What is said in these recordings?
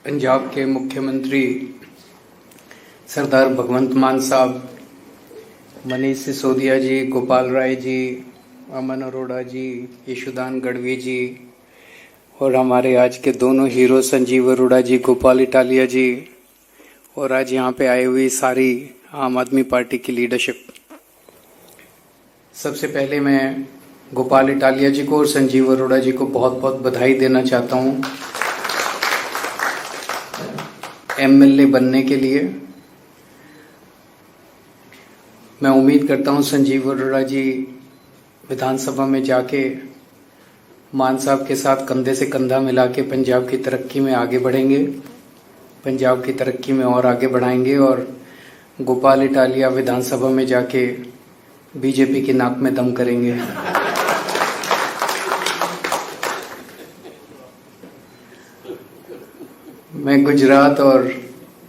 पंजाब के मुख्यमंत्री सरदार भगवंत मान साहब, मनीष सिसोदिया जी, गोपाल राय जी, अमन अरोड़ा जी, यशोदान गढ़वी जी और हमारे आज के दोनों हीरो संजीव अरोड़ा जी, गोपाल इटालिया जी और आज यहाँ पे आई हुई सारी आम आदमी पार्टी की लीडरशिप। सबसे पहले मैं गोपाल इटालिया जी को और संजीव अरोड़ा जी को बहुत बहुत बधाई देना चाहता हूँ एमएलए बनने के लिए। मैं उम्मीद करता हूँ संजीव अरोड़ा जी विधानसभा में जाके मान साहब के साथ कंधे से कंधा मिला के पंजाब की तरक्की में आगे बढ़ेंगे, पंजाब की तरक्की में और आगे बढ़ाएंगे और गोपाल इटालिया विधानसभा में जाके बीजेपी की नाक में दम करेंगे। मैं गुजरात और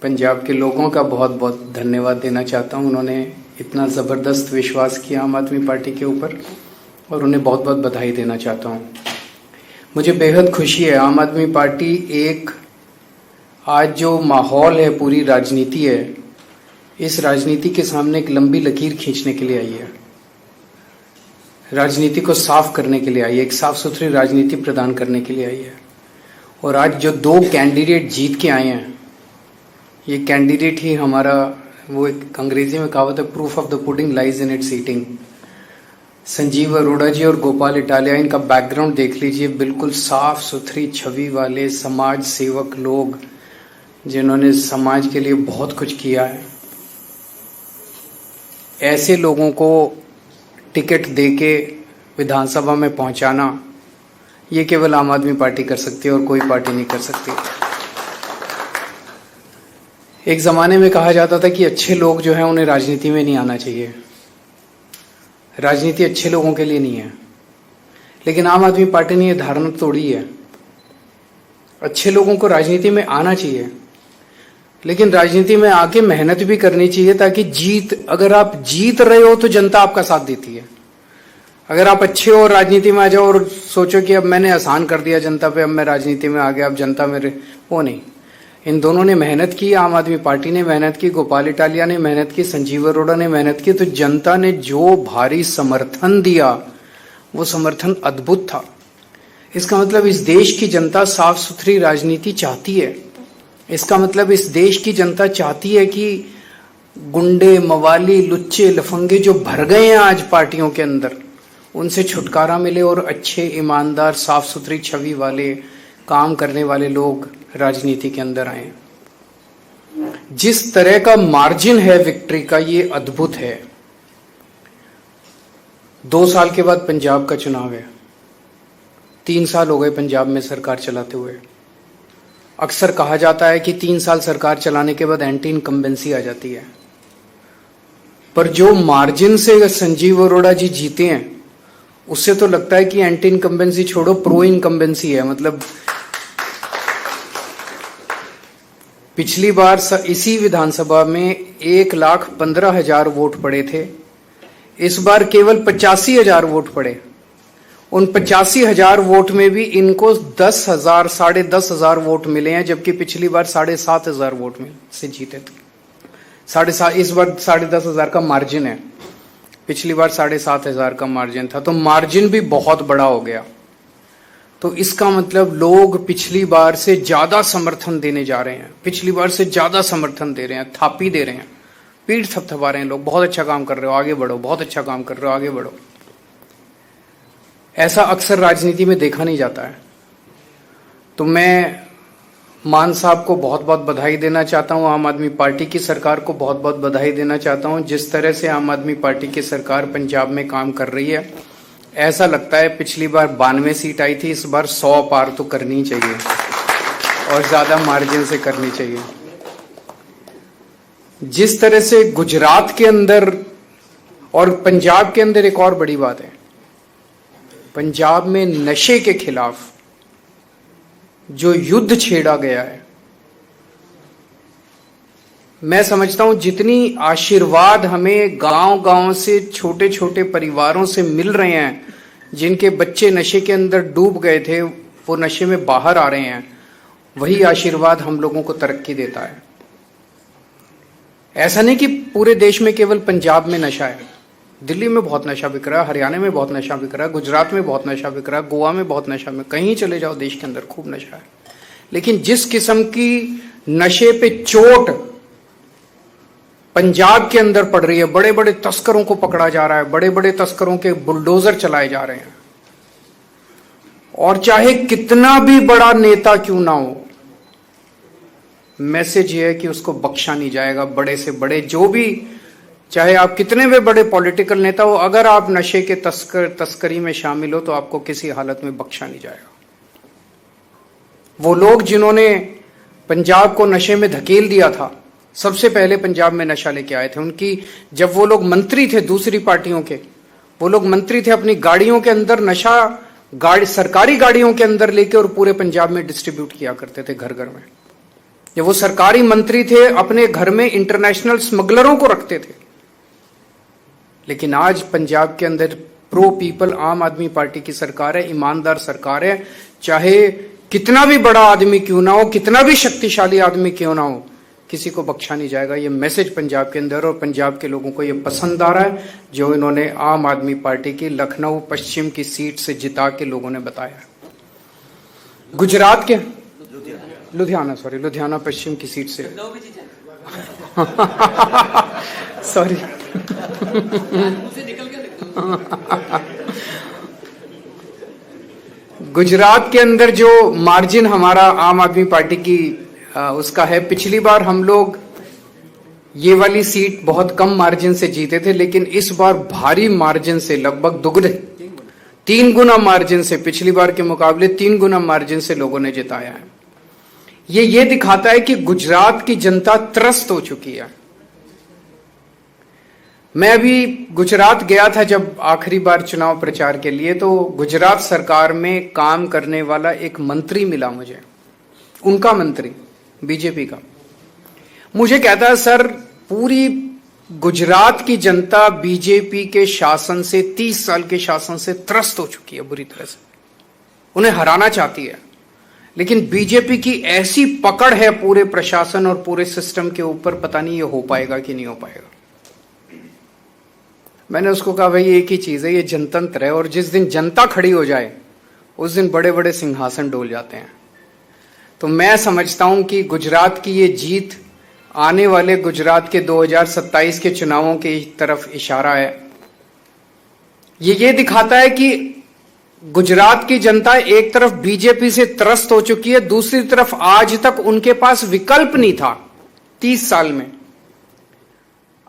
पंजाब के लोगों का बहुत बहुत धन्यवाद देना चाहता हूं। उन्होंने इतना ज़बरदस्त विश्वास किया आम आदमी पार्टी के ऊपर और उन्हें बहुत बहुत बधाई देना चाहता हूं। मुझे बेहद खुशी है, आम आदमी पार्टी एक आज जो माहौल है, पूरी राजनीति है, इस राजनीति के सामने एक लंबी लकीर खींचने के लिए आई है, राजनीति को साफ करने के लिए आई है, एक साफ सुथरी राजनीति प्रदान करने के लिए आई है। और आज जो दो कैंडिडेट जीत के आए हैं, ये कैंडिडेट ही हमारा, वो एक अंग्रेजी में कहावत है, proof of the pudding lies in its eating. Sanjeev Arora ji और गोपाल इटालिया, इनका बैकग्राउंड देख लीजिए, बिल्कुल साफ सुथरी छवि वाले समाज सेवक लोग जिन्होंने समाज के लिए बहुत कुछ किया है। ऐसे लोगों को टिकट देके विधानसभा में पहुंचाना, ये केवल आम आदमी पार्टी कर सकती है और कोई पार्टी नहीं कर सकती। एक जमाने में कहा जाता था कि अच्छे लोग जो हैं उन्हें राजनीति में नहीं आना चाहिए, राजनीति अच्छे लोगों के लिए नहीं है। लेकिन आम आदमी पार्टी ने यह धारणा तोड़ी है, अच्छे लोगों को राजनीति में आना चाहिए, लेकिन राजनीति में आके मेहनत भी करनी चाहिए ताकि अगर आप जीत रहे हो तो जनता आपका साथ देती है। अगर आप अच्छे हो राजनीति में आ जाओ और सोचो कि अब मैंने आसान कर दिया जनता पे, अब मैं राजनीति में आ गया, अब जनता मेरे, वो नहीं। इन दोनों ने मेहनत की, आम आदमी पार्टी ने मेहनत की, गोपाल इटालिया ने मेहनत की, संजीव अरोड़ा ने मेहनत की, तो जनता ने जो भारी समर्थन दिया वो समर्थन अद्भुत था। इसका मतलब इस देश की जनता साफ सुथरी राजनीति चाहती है। इसका मतलब इस देश की जनता चाहती है कि गुंडे, मवाली, लुच्चे, लफंगे जो भर गए हैं आज पार्टियों के अंदर, उनसे छुटकारा मिले और अच्छे, ईमानदार, साफ सुथरी छवि वाले, काम करने वाले लोग राजनीति के अंदर आए। जिस तरह का मार्जिन है विक्ट्री का, ये अद्भुत है। 2 साल के बाद पंजाब का चुनाव है, 3 साल हो गए पंजाब में सरकार चलाते हुए। अक्सर कहा जाता है कि 3 साल सरकार चलाने के बाद एंटी इनकम्बेंसी आ जाती है, पर जो मार्जिन से संजीव अरोड़ा जी जीते हैं उससे तो लगता है कि एंटी इनकम्बेंसी छोड़ो, प्रो इनकम्बेंसी है। मतलब पिछली बार इसी विधानसभा में 1,15,000 वोट पड़े थे, इस बार केवल 85,000 वोट पड़े। उन 85,000 वोट में भी इनको 10,000, 10,500 वोट मिले हैं, जबकि पिछली बार 7,500 वोट में से जीते थे। 7,500, इस बार 10,500 का मार्जिन है, पिछली बार 7,500 का मार्जिन था, तो मार्जिन भी बहुत बड़ा हो गया। तो इसका मतलब लोग पिछली बार से ज्यादा समर्थन देने जा रहे हैं, पिछली बार से ज्यादा समर्थन दे रहे हैं, थापी दे रहे हैं, पीठ थपथपा रहे हैं लोग, बहुत अच्छा काम कर रहे हो, आगे बढ़ो, बहुत अच्छा काम कर रहे हो, आगे बढ़ो। ऐसा अक्सर राजनीति में देखा नहीं जाता है। तो मैं मान साहब को बहुत बहुत बधाई देना चाहता हूं, आम आदमी पार्टी की सरकार को बहुत बहुत बधाई देना चाहता हूं। जिस तरह से आम आदमी पार्टी की सरकार पंजाब में काम कर रही है, ऐसा लगता है पिछली बार 92 सीट आई थी, इस बार 100 पार तो करनी चाहिए और ज्यादा मार्जिन से करनी चाहिए। जिस तरह से गुजरात के अंदर और पंजाब के अंदर, एक और बड़ी बात है, पंजाब में नशे के खिलाफ जो युद्ध छेड़ा गया है, मैं समझता हूं जितनी आशीर्वाद हमें गांव-गांव से, छोटे छोटे परिवारों से मिल रहे हैं, जिनके बच्चे नशे के अंदर डूब गए थे, वो नशे में बाहर आ रहे हैं, वही आशीर्वाद हम लोगों को तरक्की देता है। ऐसा नहीं कि पूरे देश में केवल पंजाब में नशा है, दिल्ली में बहुत नशा बिक रहा है, हरियाणा में बहुत नशा बिक रहा है, गुजरात में बहुत नशा बिक रहा है, गोवा में बहुत नशा, में कहीं चले जाओ देश के अंदर खूब नशा है। लेकिन जिस किस्म की नशे पे चोट पंजाब के अंदर पड़ रही है, बड़े बड़े तस्करों को पकड़ा जा रहा है, बड़े बड़े तस्करों के बुलडोजर चलाए जा रहे हैं, और चाहे कितना भी बड़ा नेता क्यों ना हो, मैसेज ये है कि उसको बख्शा नहीं जाएगा। बड़े से बड़े जो भी, चाहे आप कितने भी बड़े पॉलिटिकल नेता हो, अगर आप नशे के तस्करी में शामिल हो तो आपको किसी हालत में बख्शा नहीं जाएगा। वो लोग जिन्होंने पंजाब को नशे में धकेल दिया था, सबसे पहले पंजाब में नशा लेके आए थे, उनकी जब वो लोग मंत्री थे दूसरी पार्टियों के, वो लोग मंत्री थे, अपनी गाड़ियों के अंदर नशा सरकारी गाड़ियों के अंदर लेके और पूरे पंजाब में डिस्ट्रीब्यूट किया करते थे घर घर में। जब वो सरकारी मंत्री थे, अपने घर में इंटरनेशनल स्मगलरों को रखते थे। लेकिन आज पंजाब के अंदर प्रो पीपल आम आदमी पार्टी की सरकार है, ईमानदार सरकार है। चाहे कितना भी बड़ा आदमी क्यों ना हो, कितना भी शक्तिशाली आदमी क्यों ना हो, किसी को बख्शा नहीं जाएगा। ये मैसेज पंजाब के अंदर, और पंजाब के लोगों को ये पसंद आ रहा है जो इन्होंने आम आदमी पार्टी की लखनऊ पश्चिम की सीट से जिता के लोगों ने बताया। गुजरात के लुधियाना पश्चिम की सीट से सॉरी गुजरात के अंदर जो मार्जिन हमारा आम आदमी पार्टी की उसका है, पिछली बार हम लोग ये वाली सीट बहुत कम मार्जिन से जीते थे, लेकिन इस बार भारी मार्जिन से, लगभग दुगने 3 गुना मार्जिन से, पिछली बार के मुकाबले 3 गुना मार्जिन से लोगों ने जिताया है। ये दिखाता है कि गुजरात की जनता त्रस्त हो चुकी है। मैं अभी गुजरात गया था जब आखिरी बार चुनाव प्रचार के लिए, तो गुजरात सरकार में काम करने वाला एक मंत्री मिला मुझे, उनका मंत्री बीजेपी का। मुझे कहता है, सर पूरी गुजरात की जनता बीजेपी के शासन से, 30 साल के शासन से त्रस्त हो चुकी है बुरी तरह से, उन्हें हराना चाहती है। लेकिन बीजेपी की ऐसी पकड़ है पूरे प्रशासन और पूरे सिस्टम के ऊपर, पता नहीं ये हो पाएगा कि नहीं हो पाएगा। मैंने उसको कहा, भाई एक ही चीज है, ये जनतंत्र है, और जिस दिन जनता खड़ी हो जाए उस दिन बड़े बड़े सिंहासन डोल जाते हैं। तो मैं समझता हूं कि गुजरात की ये जीत आने वाले गुजरात के 2027 के चुनावों की तरफ इशारा है। ये दिखाता है कि गुजरात की जनता एक तरफ बीजेपी से त्रस्त हो चुकी है, दूसरी तरफ आज तक उनके पास विकल्प नहीं था 30 साल में।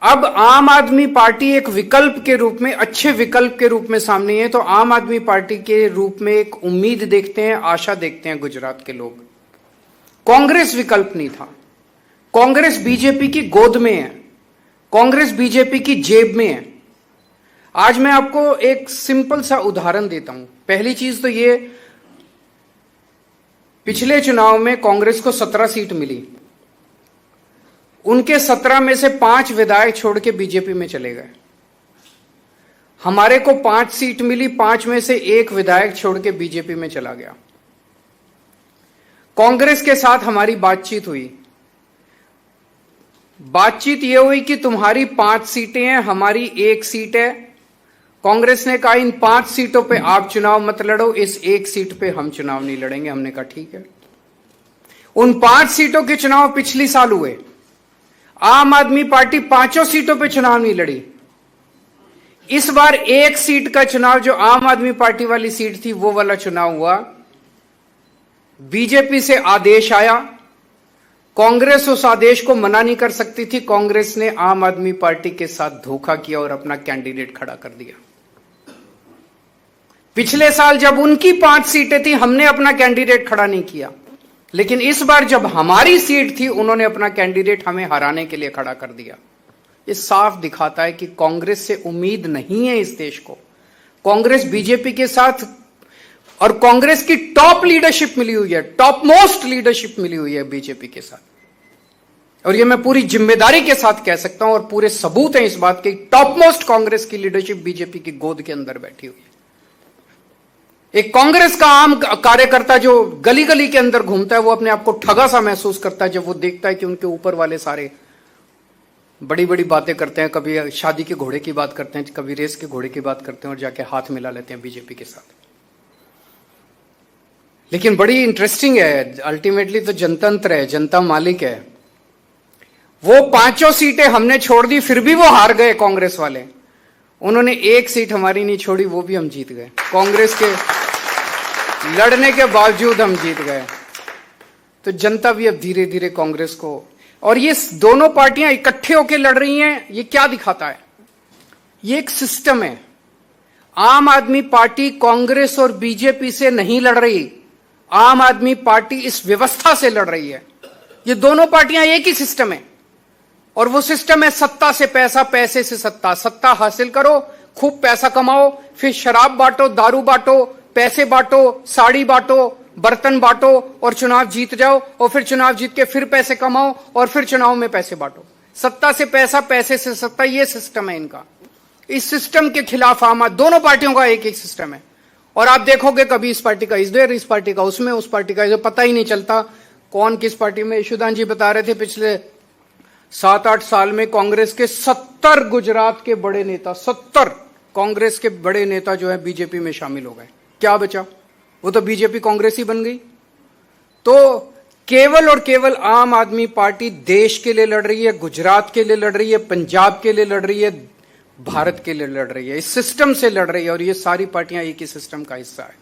अब आम आदमी पार्टी एक विकल्प के रूप में, अच्छे विकल्प के रूप में सामने है। तो आम आदमी पार्टी के रूप में एक उम्मीद देखते हैं, आशा देखते हैं गुजरात के लोग। कांग्रेस विकल्प नहीं था, कांग्रेस बीजेपी की गोद में है, कांग्रेस बीजेपी की जेब में है। आज मैं आपको एक सिंपल सा उदाहरण देता हूं। पहली चीज तो ये, पिछले चुनाव में कांग्रेस को 17 सीट मिली, उनके 17 में से 5 विधायक छोड़ के बीजेपी में चले गए। हमारे को 5 सीट मिली, 5 में से 1 विधायक छोड़ के बीजेपी में चला गया। कांग्रेस के साथ हमारी बातचीत हुई, बातचीत यह हुई कि तुम्हारी 5 सीटें हैं, हमारी 1 सीट है। कांग्रेस ने कहा इन 5 सीटों पे आप चुनाव मत लड़ो, इस 1 सीट पे हम चुनाव नहीं लड़ेंगे। हमने कहा ठीक है। उन 5 सीटों के चुनाव पिछली साल हुए, आम आदमी पार्टी 5 सीटों पे चुनाव नहीं लड़ी। इस बार 1 सीट का चुनाव, जो आम आदमी पार्टी वाली सीट थी, वो वाला चुनाव हुआ। बीजेपी से आदेश आया, कांग्रेस उस आदेश को मना नहीं कर सकती थी। कांग्रेस ने आम आदमी पार्टी के साथ धोखा किया और अपना कैंडिडेट खड़ा कर दिया। पिछले साल जब उनकी 5 सीटें थी, हमने अपना कैंडिडेट खड़ा नहीं किया, लेकिन इस बार जब हमारी सीट थी, उन्होंने अपना कैंडिडेट हमें हराने के लिए खड़ा कर दिया। ये साफ दिखाता है कि कांग्रेस से उम्मीद नहीं है इस देश को। कांग्रेस बीजेपी के साथ, और कांग्रेस की टॉप लीडरशिप मिली हुई है, टॉप मोस्ट लीडरशिप मिली हुई है बीजेपी के साथ। और ये मैं पूरी जिम्मेदारी के साथ कह सकता हूं, और पूरे सबूत हैं इस बात के, टॉप मोस्ट कांग्रेस की लीडरशिप बीजेपी की गोद के अंदर बैठी हुई है। एक कांग्रेस का आम कार्यकर्ता जो गली गली के अंदर घूमता है वो अपने आप को ठगा सा महसूस करता है जब वो देखता है कि उनके ऊपर वाले सारे बड़ी बड़ी बातें करते हैं, कभी शादी के घोड़े की बात करते हैं, कभी रेस के घोड़े की बात करते हैं और जाके हाथ मिला लेते हैं बीजेपी के साथ। लेकिन बड़ी इंटरेस्टिंग है, अल्टीमेटली तो जनतंत्र है, जनता मालिक है। वो 5 सीटें हमने छोड़ दी फिर भी वो हार गए कांग्रेस वाले। उन्होंने 1 सीट हमारी नहीं छोड़ी, वो भी हम जीत गए। कांग्रेस के लड़ने के बावजूद हम जीत गए। तो जनता भी अब धीरे धीरे कांग्रेस को, और ये दोनों पार्टियां इकट्ठे होकर लड़ रही हैं, ये क्या दिखाता है? ये एक सिस्टम है। आम आदमी पार्टी कांग्रेस और बीजेपी से नहीं लड़ रही, आम आदमी पार्टी इस व्यवस्था से लड़ रही है। ये दोनों पार्टियां एक ही सिस्टम है, और वो सिस्टम है सत्ता से पैसा, पैसे से सत्ता। सत्ता हासिल करो, खूब पैसा कमाओ, फिर शराब बांटो, दारू बांटो, पैसे बांटो, साड़ी बांटो, बर्तन बांटो और चुनाव जीत जाओ, और फिर चुनाव जीत के फिर पैसे कमाओ और फिर चुनाव में पैसे बांटो। सत्ता से पैसा, पैसे से सत्ता, ये सिस्टम है इनका। इस सिस्टम के खिलाफ आम दोनों पार्टियों का एक एक सिस्टम है। और आप देखोगे कभी इस पार्टी का इधर, इस पार्टी का उसमें, उस पार्टी का इधर, पता ही नहीं चलता कौन किस पार्टी में। यशोदान जी बता रहे थे पिछले 7-8 साल में कांग्रेस के 70 गुजरात के बड़े नेता, 70 कांग्रेस के बड़े नेता जो है बीजेपी में शामिल हो गए। क्या बचा? वो तो बीजेपी कांग्रेस ही बन गई। तो केवल और केवल आम आदमी पार्टी देश के लिए लड़ रही है, गुजरात के लिए लड़ रही है, पंजाब के लिए लड़ रही है, भारत के लिए लड़ रही है, इस सिस्टम से लड़ रही है। और ये सारी पार्टियां एक ही सिस्टम का हिस्सा है।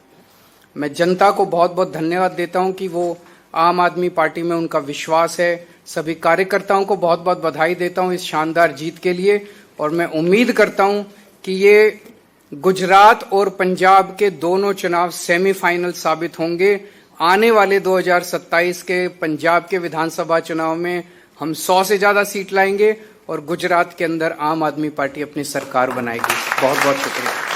मैं जनता को बहुत बहुत धन्यवाद देता हूं कि वो आम आदमी पार्टी में उनका विश्वास है। सभी कार्यकर्ताओं को बहुत बहुत बधाई देता हूं इस शानदार जीत के लिए, और मैं उम्मीद करता हूं कि ये गुजरात और पंजाब के दोनों चुनाव सेमीफाइनल साबित होंगे। आने वाले 2027 के पंजाब के विधानसभा चुनाव में हम 100 से ज्यादा सीट लाएंगे और गुजरात के अंदर आम आदमी पार्टी अपनी सरकार बनाएगी। बहुत बहुत शुक्रिया।